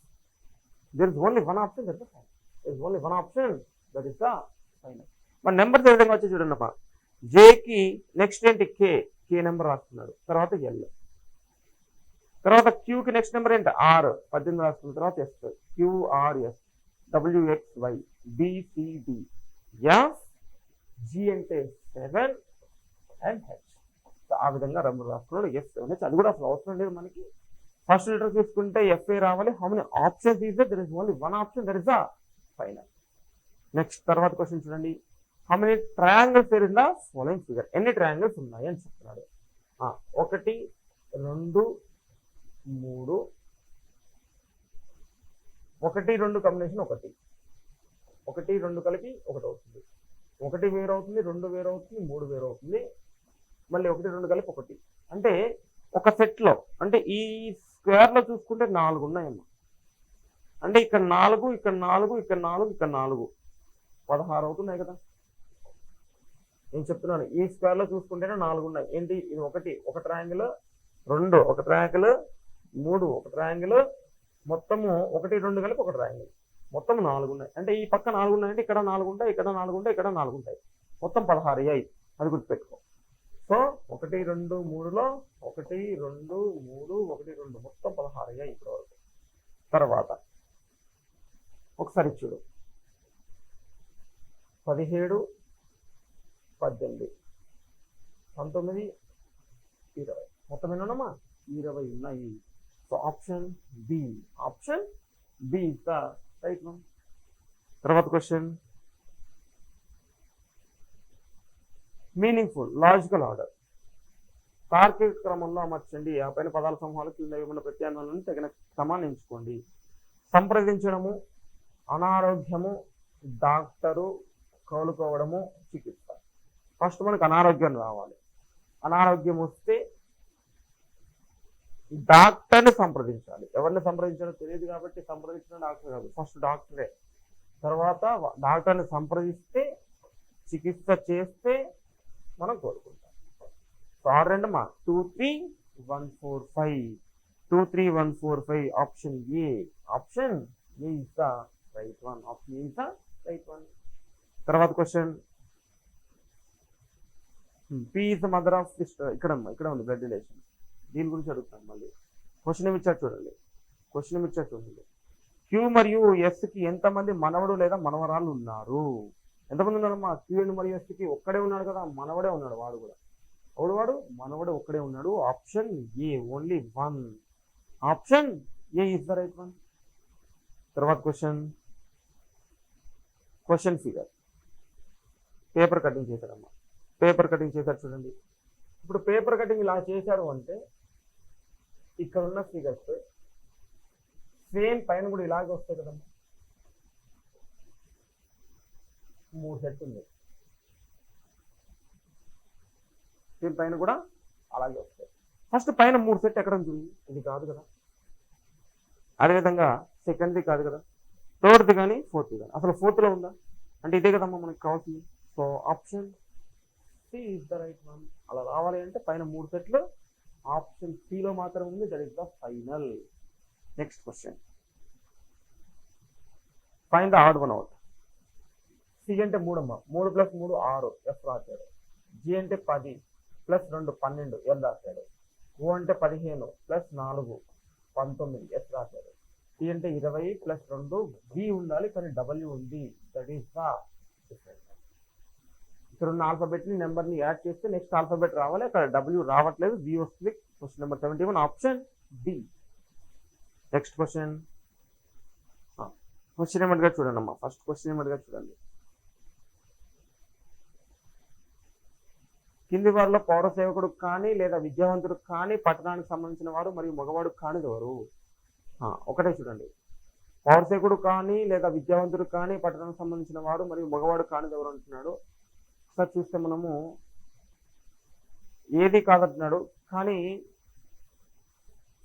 There is only one option, that is the final. There is only one option, that is the final. మన నెంబర్స్ ఏ విధంగా వచ్చి చూడండి అమ్మా. జేకి నెక్స్ట్ ఏంటి కే నెంబర్ రాస్తున్నాడు, తర్వాత ఎల్, తర్వాత క్యూకి నెక్స్ట్ నెంబర్ ఏంటి ఆర్ 18 రాస్తున్న తర్వాత S, QRS, WXY, BCD, F, G అంటే 7 అండ్ హెచ్. ఆ విధంగా నెంబర్ రాస్తున్నాడు. F7 అది కూడా అసలు అవసరం లేదు మనకి. ఫస్ట్ లెటర్ చూసుకుంటే ఎఫ్ఏ రావాలి. How many options is there is only one option, that is the final. Next తర్వాత క్వశ్చన్ చూడండి. How many triangles there in the following figure? ఎన్ని ట్రయాంగిల్స్ ఉన్నాయి అని చెప్తున్నాడు. 1 2 3 1 2 కాంబినేషన్ 1 2 కలిపి 1 అవుతుంది. 1 వేరు అవుతుంది, 2 వేరు అవుతుంది, 3 వేరు అవుతుంది, మళ్ళీ 1 2 కలిపి 1. అంటే ఒక సెట్లో అంటే ఈ స్క్వేర్ లో చూసుకుంటే 4 ఉన్నాయమ్మా. అంటే ఇక్కడ 4 ఇక్కడ 4 ఇక్కడ 4 ఇక్కడ 4 16 అవుతున్నాయి కదా. నేను చెప్తున్నాను ఈ స్క్వేర్ లో చూసుకుంటేనే 4 ఉన్నాయి. ఏంటి ఇది 1 ఒక ట్రయాంగిల్, 2 ఒక ట్రయాంగిల్, 3 ఒక ట్రయాంగిల్, మొత్తము 1 2 కలిపి ఒక ట్రయాంగిల్, మొత్తం 4 ఉన్నాయి. అంటే ఈ పక్క 4 ఉన్నాయంటే ఇక్కడ 4 ఉంటాయి, ఇక్కడ 4 ఉంటాయి, ఇక్కడ 4 ఉంటాయి, మొత్తం 16 అయ్యాయి. అది గుర్తుపెట్టుకో. సో 1 2 3లో 1 2 3 1 2 మొత్తం 16 అయ్యాయి ఇప్పటి వరకు. తర్వాత ఒకసారి చూడు 17 18 19 20 మొత్తం ఎన్ని ఉన్నామా 20 ఉన్నాయి. So option B is the right one. తర్వాత క్వశ్చన్ మీనింగ్ఫుల్ లాజికల్ ఆర్డర్. తార్కిక క్రమంలో అమర్చండి. ఆ పైన పదాల సమూహాలు కింద ఇవ్వబడిన ప్రత్యామ్నాయాలను తగిన క్రమాన్ని ఎంచుకోండి. సంప్రదించడము, అనారోగ్యము, డాక్టరు, కోలుకోవడము, చికిత్స. ఫస్ట్ మనకు అనారోగ్యం రావాలి. అనారోగ్యం వస్తే డాక్టర్ని సంప్రదించాలి. ఎవరిని సంప్రదించాలో తెలియదు కాబట్టి సంప్రదించిన డాక్టర్ కాదు, ఫస్ట్ డాక్టరే. తర్వాత డాక్టర్ని సంప్రదిస్తే చికిత్స చేస్తే మనం కోరుకుంటాం. So 2 2 3 1 4 5 2 3 1 4 5 option A is the right one. Option A is the right one. తర్వాత question P is the mother of sister. ఇక్కడ ఉంది బ్లడ్ రిలేషన్. దీని గురించి అడుగుతాను మళ్ళీ. క్వశ్చన్ ఇచ్చారు చూడండి. క్యూ మరియు ఎస్ కి ఎంతమంది మనవడు లేదా మనవరాలు ఉన్నారు? ఎంతమంది ఉన్నారమ్మా? క్యూ మరియు ఎస్ కి ఒక్కడే ఉన్నాడు కదా, మనవడే ఉన్నాడు. వాడు మనవడే ఒక్కడే ఉన్నాడు. Option A only 1. Option A is the right one. తర్వాత క్వశ్చన్ ఫిగర్. పేపర్ కటింగ్ చేశారు చూడండి. ఇప్పుడు పేపర్ కటింగ్ ఇలా చేశారు అంటే ఇక్కడ ఉన్న ఫిగర్స్ సేమ్ పైన కూడా ఇలాగే వస్తాయి కదమ్మా. 3 సెట్ ఉంది, సేమ్ పైన కూడా అలాగే వస్తాయి. ఫస్ట్ పైన 3 సెట్ ఎక్కడ ఉంటుంది? ఇది కాదు కదా. అదేవిధంగా సెకండ్ది కాదు కదా, థర్డ్ది కానీ ఫోర్త్ది కానీ. అసలు ఫోర్త్లో ఉందా అంటే ఇదే కదమ్మా మనకు కావాల్సింది. So option C is the right one. అలా రావాలి అంటే పైన 3 సెట్లు ఆప్షన్ సిలో మాత్రం ఉంది. That is the final. Next question, find the odd one out. C అంటే 3 అమ్మా, 3 + 3 6 ఎఫ్ రాశాడు. జి అంటే 10 + 2 12 ఎల్ రాశాడు. ఓ అంటే 15 + 4 19 ఎస్ రాశాడు. టీ అంటే 20 + 2 బి ఉండాలి కానీ డబ్ల్యూ ఉంది. That is the difference. ఇక్కడ ఉన్న ఆల్ఫాబెట్ని నెంబర్ని యాడ్ చేస్తే నెక్స్ట్ ఆల్ఫాబెట్ రావాలి, అక్కడ డబ్ల్యూ రావట్లేదు, బి వస్తుంది. Question number 71 option D. Next question ఏమంటగా చూడండి అమ్మా. ఫస్ట్ క్వశ్చన్ ఏమంటగా చూడండి. కింది వారిలో పౌర సేవకుడు కానీ లేదా విద్యావంతుడు కానీ పట్టణానికి సంబంధించిన వారు మరియు మగవాడు కానిది ఎవరు? ఒకటే చూడండి. పౌర సేవకుడు కానీ లేదా విద్యావంతుడు కానీ పట్టణానికి సంబంధించిన వాడు మరియు మగవాడు కానిది ఎవరు అంటున్నాడు. ఒకసారి చూస్తే మనము ఏది కాదంటున్నాడు. కానీ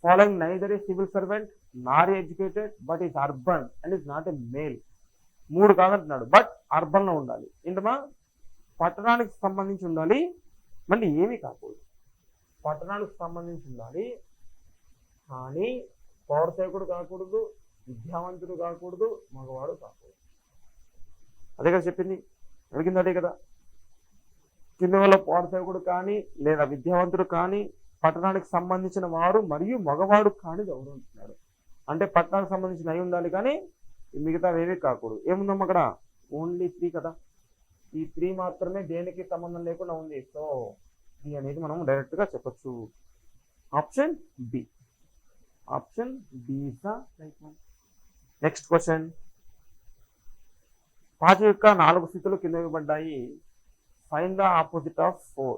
following neither a civil servant nor educated but is urban and is not a male. 3 కాదంటున్నాడు, బట్ అర్బన్లో ఉండాలి. ఏంటమ్మా? పట్టణానికి సంబంధించి ఉండాలి, మళ్ళీ ఏమీ కాకూడదు. పట్టణానికి సంబంధించి ఉండాలి కానీ పౌర సేవకుడు కాకూడదు, విద్యావంతుడు కాకూడదు, మగవాడు కాకూడదు. అదే కదా చెప్పింది, అడిగింది అదే కదా. కింద వల్ల పౌర సేవకుడు కానీ లేదా విద్యావంతుడు కానీ పట్టణానికి సంబంధించిన వారు మరియు మగవాడు కానీ ఎవరు అంటున్నాడు. అంటే పట్టణానికి సంబంధించిన అయి ఉండాలి కానీ మిగతా ఏమీ కాకూడదు. ఏముందమ్మా అక్కడ? ఓన్లీ 3 కదా. ఈ 3 మాత్రమే దేనికి సంబంధం లేకుండా ఉంది. సో డి అనేది మనం డైరెక్ట్గా చెప్పచ్చు. Option B. Option B is the right one. Next question, 5 యొక్క 4 స్థితులు కింద ఇవ్వబడ్డాయి. Find the opposite of 4.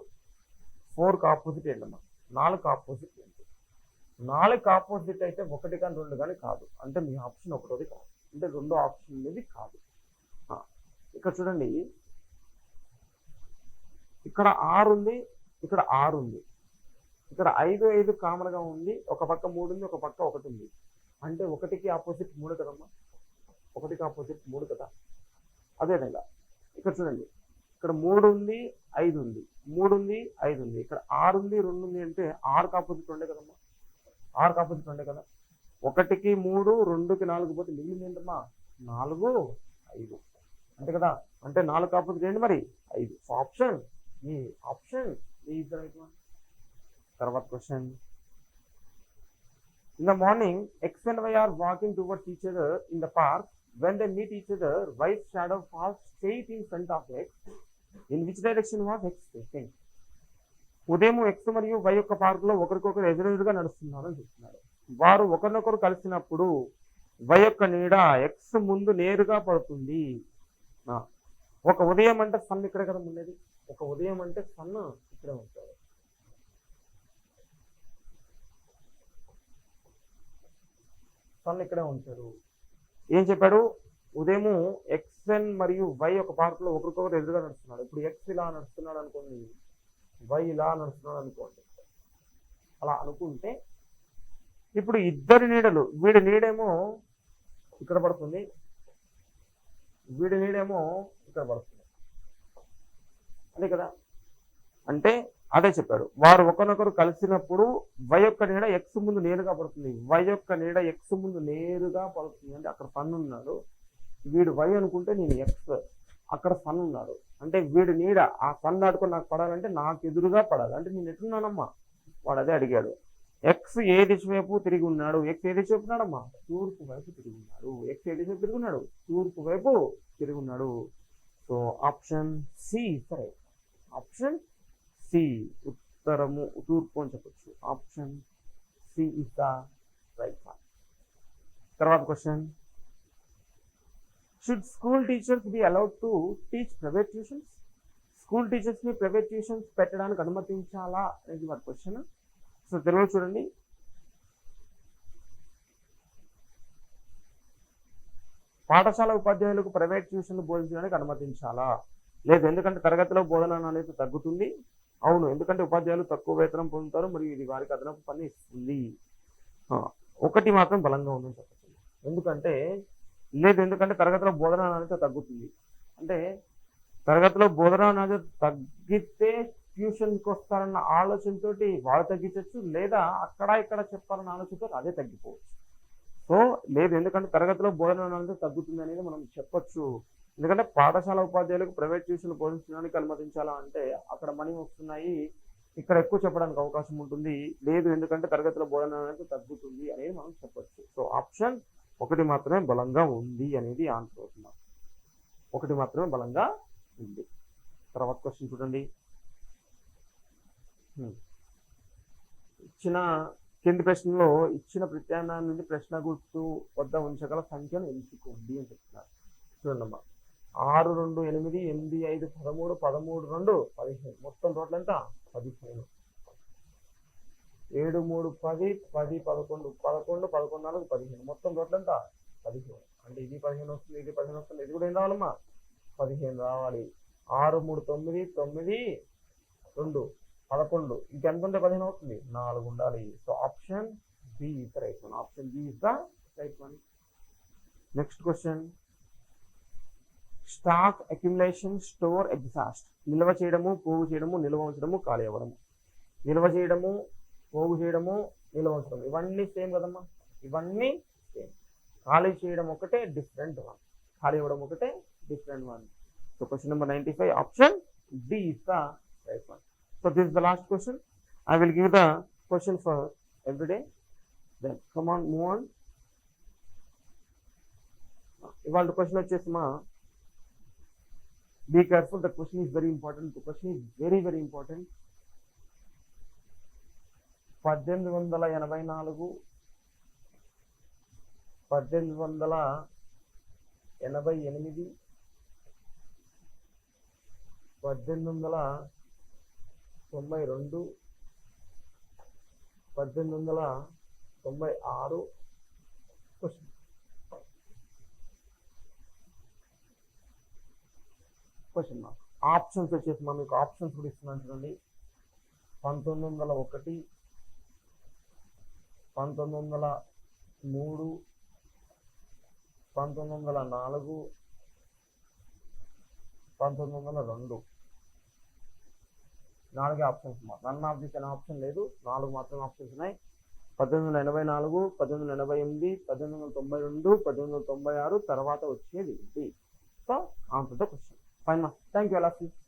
4కి ఆపోజిట్ ఏంటమ్మా? 4కి ఆపోజిట్ ఏంటి? 4కి ఆపోజిట్ అయితే 1 కానీ 2 కానీ కాదు. అంటే మీ ఆప్షన్ ఒకటోది కాదు, అంటే 2వ ఆప్షన్ అనేది కాదు. ఇక్కడ చూడండి, ఇక్కడ 6 ఉంది, ఇక్కడ 6 ఉంది, ఇక్కడ 5 5 కామన్గా ఉంది. ఒక పక్క 3 ఉంది, ఒక పక్క 1 ఉంది. అంటే 1కి ఆపోజిట్ 3 కదమ్మా. 1కి ఆపోజిట్ 3 కదా. అదేవిధంగా ఇక్కడ చూడండి, ఇక్కడ 3 ఉంది, 5 ఉంది, 3 ఉంది, 5 ఉంది, ఇక్కడ 6 ఉంది, 2 ఉంది. అంటే 6కి ఆపోజిట్ 2 కదమ్మా. 6కి ఆపోజిట్ 2 కదా. 1కి 3, 2కి 4 పోతే మిగిలింది ఏంటమ్మా? 4 5 అంతే కదా. అంటే 4కి ఆపోజిట్ ఏంటి మరి? 5. So option E option is the right one. తర్వాత question, in the morning X and Y are walking towards each other in the park. When they meet each other, Y's shadow falls straight in front of X. In which direction was X facing? ఉదయం ఎక్స్ మరియు వై యొక్క పార్కులో ఒకరికొకరు ఎదురెదురుగా నడుస్తున్నారు అని చెప్తున్నారు. వారు ఒకరినొకరు కలిసినప్పుడు వై యొక్క నీడ ఎక్స్ ముందు నేరుగా పడుతుంది. ఒక ఉదయం అంటే సన్ ఇక్కడే కదా ఉండేది. ఒక ఉదయం అంటే సన్ ఇక్కడే ఉంటాడు. సన్ ఇక్కడే ఉంటాడు. ఏం చెప్పాడు? ఉదయము ఎక్స్ఎన్ మరియు వై ఒక పార్కులో ఒకరికొకరు ఎదురుగా నడుస్తున్నాడు. ఇప్పుడు ఎక్స్ ఇలా నడుస్తున్నాడు అనుకోండి, వై ఇలా నడుస్తున్నాడు అనుకోండి. అలా అనుకుంటే ఇప్పుడు ఇద్దరి నీడలు, వీడి నీడేమో ఇక్కడ పడుతుంది, వీడి నీడేమో ఇక్కడ పడుతుంది. అదే కదా. అంటే అదే చెప్పాడు, వారు ఒకరినొకరు కలిసినప్పుడు వై యొక్క నీడ ఎక్స్ ముందు నేరుగా పడుతుంది. వై యొక్క నీడ ఎక్స్ ముందు నేరుగా పడుతుంది. అంటే అక్కడ సన్ ఉన్నాడు, వీడు వై అనుకుంటే నేను ఎక్స్, అక్కడ సన్ ఉన్నాడు. అంటే వీడి నీడ ఆ సన్ దాటుకొని నాకు పడాలంటే నాకు ఎదురుగా పడాలి. అంటే నేను ఎట్లున్నానమ్మా? వాడు అదే అడిగాడు. ఎక్స్ ఏ దిశ వైపు తిరిగి ఉన్నాడు? ఎక్స్ ఏ దిశ వైపు ఉన్నాడమ్మా? తూర్పు వైపు తిరిగి ఉన్నాడు. ఎక్స్ ఏ దిశ వైపు తిరిగి ఉన్నాడు? తూర్పు వైపు తిరిగి ఉన్నాడు. So option C correct. Option C, ఉత్తరము తూర్పు అని చెప్పచ్చు. Option C is the right one. తర్వాత question, should school teachers be allowed to teach private tuitions? School టీచర్స్ని ప్రైవేట్ ట్యూషన్స్ పెట్టడానికి అనుమతించాలా అనేది మరి క్వశ్చన్. సో తెలుగులో చూడండి, పాఠశాల ఉపాధ్యాయులకు ప్రైవేట్ ట్యూషన్లు బోధించడానికి అనుమతించాలా? లేదు, ఎందుకంటే తరగతిలో బోధన అనేది తగ్గుతుంది. అవును, ఎందుకంటే ఉపాధ్యాయులు తక్కువ వేతనం పొందుతారు మరియు ఇది వారికి అదనపు పని ఇస్తుంది. ఒకటి మాత్రం బలంగా ఉందని చెప్పచ్చు. ఎందుకంటే లేదు, ఎందుకంటే తరగతిలో బోధన నాణ్యత తగ్గుతుంది. అంటే తరగతిలో బోధన నాణ్యత తగ్గితే ట్యూషన్కి వస్తారన్న ఆలోచనతో వాళ్ళు తగ్గించవచ్చు, లేదా అక్కడ ఇక్కడ చెప్పాలన్న ఆలోచనతో అదే తగ్గిపోవచ్చు. సో లేదు, ఎందుకంటే తరగతిలో బోధన నాణ్యత తగ్గుతుంది అనేది మనం చెప్పొచ్చు. ఎందుకంటే పాఠశాల ఉపాధ్యాయులకు ప్రైవేట్ ట్యూషన్లు బోధించడానికి అనుమతించాలా అంటే అక్కడ మనీ వస్తున్నాయి, ఇక్కడ ఎక్కువ చెప్పడానికి అవకాశం ఉంటుంది. లేదు, ఎందుకంటే తరగతిలో బోధన అనేది తగ్గుతుంది అనేది మనం చెప్పొచ్చు. సో ఆప్షన్ ఒకటి మాత్రమే బలంగా ఉంది అనేది ఆన్సర్ అవుతుంది. ఒకటి మాత్రమే బలంగా ఉంది. తర్వాత క్వశ్చన్ చూడండి. ఇచ్చిన కింది ప్రశ్నలో ఇచ్చిన ప్రత్యామ్నాయం నుండి ప్రశ్న గుర్తు వద్ద ఉంచగల సంఖ్యను ఎంచుకోండి అని చెప్తున్నారు. చూడండి, 6, 2, 8, 8, 5, 13, 13, 2, 15. మొత్తం టోటల్ ఎంత? 15. 7, 3, 10, 10, 11, 11, 11, 4, 15. మొత్తం టోటల్ ఎంత? 15. అంటే ఇది 15 వస్తుంది, ఇది 15 వస్తుంది, ఇది కూడా ఏం రావాలమ్మా? 15 రావాలి. 6, 3, 9, 9, 2, 11. ఇంకెంత ఉంటే 15 అవుతుంది? 4 ఉండాలి. So option B is the right one. Option B is the right one. Next question, stock accumulation, store, exhaust. నిల్వ చేయడము, పోగు చేయడము, నిల్వ ఉంచడము, ఖాళీ అవ్వడము. నిల్వ చేయడము, పోగు చేయడము, నిల్వ ఉంచడం, ఇవన్నీ సేమ్ కదమ్మా, ఇవన్నీ సేమ్. ఖాళీ చేయడం ఒకటే డిఫరెంట్ వన్, ఖాళీ అవ్వడం ఒకటే different one. So question number 95, option D is the right one. So this is the last question. I will give the question for every day. Then come on, move on. ఇవాళ క్వశ్చన్ వచ్చేసి మా, be careful, the question is very important. The question is very very important. 1884, 1888, 1892, 1896 question. Question mark. Options వచ్చేసి మనం మీకు ఆప్షన్స్ కూడా ఇస్తున్నాను చూడండి. 1901, 1903, 1904, 1902. 4 ఆప్షన్స్ మా. నన్ ఆఫ్ దిస్ అనే ఆప్షన్ లేదు, 4 మాత్రమే ఆప్షన్స్ ఉన్నాయి. 1884, 1888, 1892, 1896, తర్వాత వచ్చేది D. So answer the question. Fine, ma. Thank you, all of you.